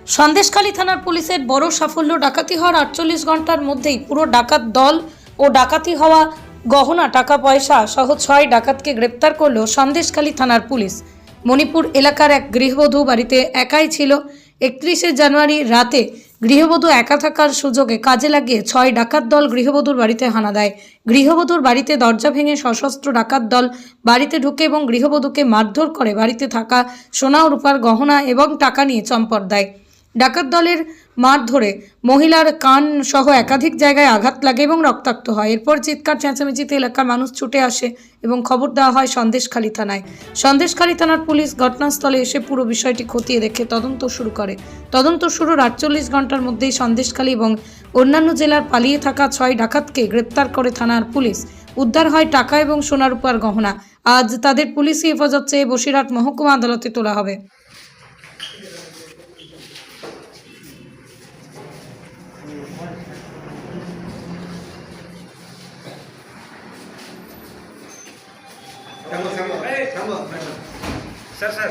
সন্দেশখালী থানার পুলিশের বড় সাফল্য। ডাকাতি হওয়ার 48 ঘন্টার মধ্যেই পুরো ডাকাত দল ও ডাকাতি হওয়া গহনা, টাকা পয়সা সহ 6 ডাকাতকে গ্রেপ্তার করল সন্দেশখালী থানার পুলিশ। মণিপুর এলাকার এক গৃহবধূ বাড়িতে একাই ছিল। 31শে জানুয়ারি রাতে গৃহবধূ একা থাকার সুযোগে কাজে লাগিয়ে 6 ডাকাত দল গৃহবধূর বাড়িতে হানা দেয়। গৃহবধূর বাড়িতে দরজা ভেঙে সশস্ত্র ডাকাত দল বাড়িতে ঢুকে এবং গৃহবধূকে মারধর করে বাড়িতে থাকা সোনা ও রূপার গহনা এবং টাকা নিয়ে চম্পট দেয়। ডাকাত দলের মারধরে মহিলার কান সহ একাধিক জায়গায় আঘাত লাগে এবং রক্তাক্ত হয়। এরপর চিৎকার চেঁচামেচিতে এলাকার মানুষ ছুটে আসে এবং খবর দেওয়া হয় সন্দেশখালী থানায়। সন্দেশখালী থানার পুলিশ ঘটনাস্থলে এসে পুরো বিষয়টি খতিয়ে দেখে তদন্ত শুরু করে। তদন্ত শুরুর 48 ঘন্টার মধ্যেই সন্দেশখালী এবং অন্যান্য জেলার পালিয়ে থাকা 6 ডাকাতকে গ্রেপ্তার করে থানার পুলিশ। উদ্ধার হয় টাকা এবং সোনা রূপার গহনা। আজ তাদের পুলিশি হেফাজত চেয়ে বসিরহাট মহকুমা আদালতে তোলা হবে। স্যার স্যার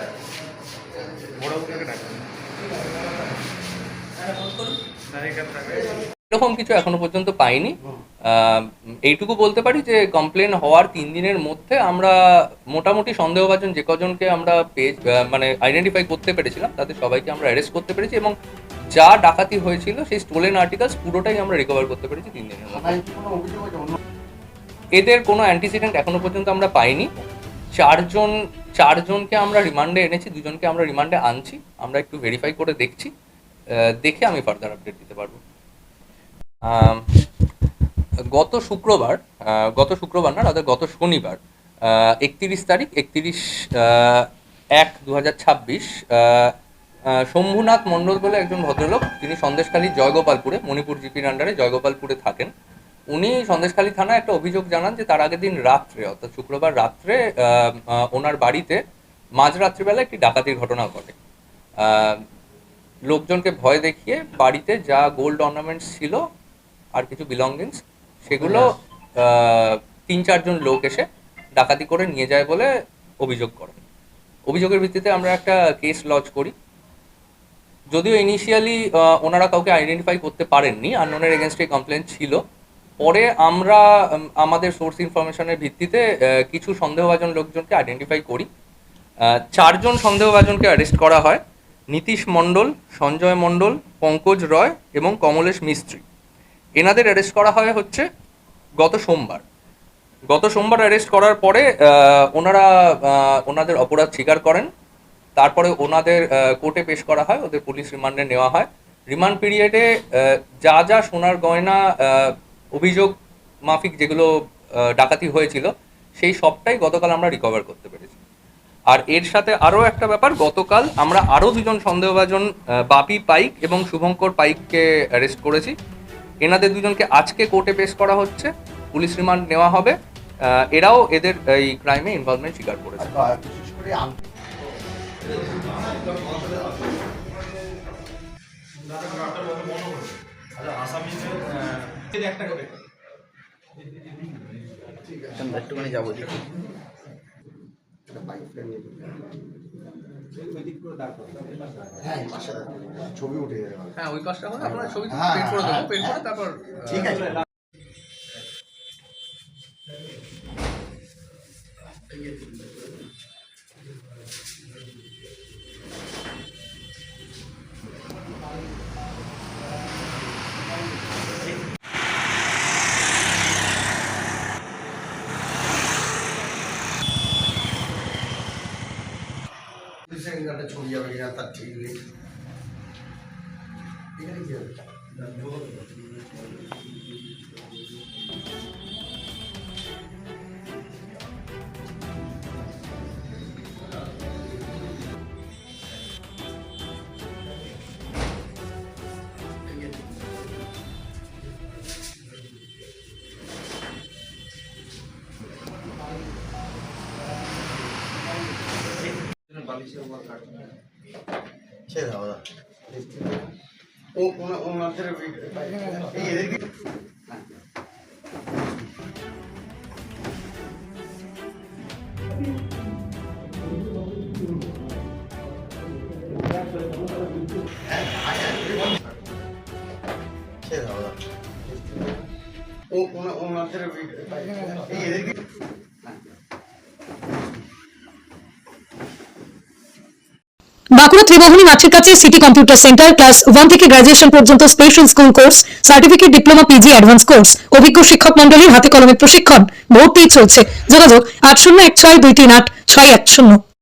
বড় করে ডাকুন। এরকম কিছু এখনো পর্যন্ত পাইনি। এইটুকু বলতে পারি যে কমপ্লেন হওয়ার 3 দিনের মধ্যে আমরা মোটামুটি সন্দেহভাজন যে কজনকে আমরা মানে আইডেন্টিফাই করতে পেরেছিলাম তাদের সবাইকে আমরা অ্যারেস্ট করতে পেরেছি এবং যা ডাকাতি হয়েছিল সেই স্টোলেন আর্টিকেলস পুরোটাই আমরা রিকভার করতে পেরেছি 3 দিনের মধ্যে। এদের কোনো অ্যান্টিসিডেন্ট এখনো পর্যন্ত আমরা পাইনি। চারজনকে আমরা রিমান্ডে এনেছি, 2জনকে আমরা রিমান্ডে আনছি। আমরা একটু ভেরিফাই করে দেখছি, দেখে আমি ফার্দার আপডেট দিতে পারবো। গত শনিবার 31 তারিখ 31/1/2026 শম্ভুনাথ মণ্ডল বলে একজন ভদ্রলোক, যিনি সন্দেশখালীর জয়গোপালপুরে, মণিপুর জিপির আন্ডারে জয়গোপালপুরে থাকেন, উনি সন্দেশখালী থানায় একটা অভিযোগ জানান যে তার আগের দিন রাত্রে, অর্থাৎ শুক্রবার রাত্রে ওনার বাড়িতে মাঝরাত্রিবেলা একটি ডাকাতির ঘটনা ঘটে। লোকজনকে ভয় দেখিয়ে বাড়িতে যা গোল্ড অর্নামেন্টস ছিল আর কিছু বিলঙ্গিংস সেগুলো 3-4 জন লোক এসে ডাকাতি করে নিয়ে যায় বলে অভিযোগ করেন। অভিযোগের ভিত্তিতে আমরা একটা কেস লজ করি। যদিও ইনিশিয়ালি ওনারা কাউকে আইডেন্টিফাই করতে পারেননি, আননোনের এগেনস্টে কমপ্লেন ছিল। পরে আমরা আমাদের সোর্স ইনফরমেশনের ভিত্তিতে কিছু সন্দেহভাজন লোকজনকে আইডেন্টিফাই করি। 4 জন সন্দেহভাজনকে অ্যারেস্ট করা হয়: নীতিশ মণ্ডল, সঞ্জয় মণ্ডল, পঙ্কজ রয় এবং কমলেশ মিস্ত্রি। এনাদের অ্যারেস্ট করা হয় হচ্ছে গত সোমবার অ্যারেস্ট করার পরে ওনারা ওনাদের অপরাধ স্বীকার করেন। তারপরে ওনাদের কোর্টে পেশ করা হয়, ওদের পুলিশ রিমান্ডে নেওয়া হয়। রিমান্ড পিরিয়ডে যা যা সোনার গয়না অভিযোগ মাফিক যেগুলো ডাকাতি হয়েছিল সেই সবটাই গতকাল আমরা রিকভার করতে পেরেছি। আর এর সাথে আরও একটা ব্যাপার, গতকাল আমরা আরও 2জন সন্দেহভাজন বাপি পাইক এবং শুভঙ্কর পাইককে অ্যারেস্ট করেছি। এনাদের 2জনকে আজকে কোর্টে পেশ করা হচ্ছে, পুলিশ রিমান্ড নেওয়া হবে। এরাও এদের এই ক্রাইমে ইনভলভমেন্ট স্বীকার করেছে। একটুখানি যাবো ছবি উঠে যাবে। হ্যাঁ, ওই কাজটা হলে আপনারা ছবি পেন্ট করে দেবো, পেন্ট করে তারপর ঠিক আছে। একটা ছবি যাবে কিনা তার ঠিক নেই। এখানে কি হবে? ছেড়ে দাও দাদা। ওনাদের এদেরকে হ্যাঁ ওনাদের এই এদেরকে বাঁকুড়া ত্রিমোহনী মাঠের কাছে সিটি কম্পিউটার সেন্টার ক্লাস 1 থেকে গ্রাজুয়েশন পর্যন্ত special school course, certificate, diploma, PG, advance course, অভিজ্ঞ শিক্ষক মন্ডলীর হাতে কলমে প্রশিক্ষণ, ভর্তি চলছে। যোগাযোগ 8016238610।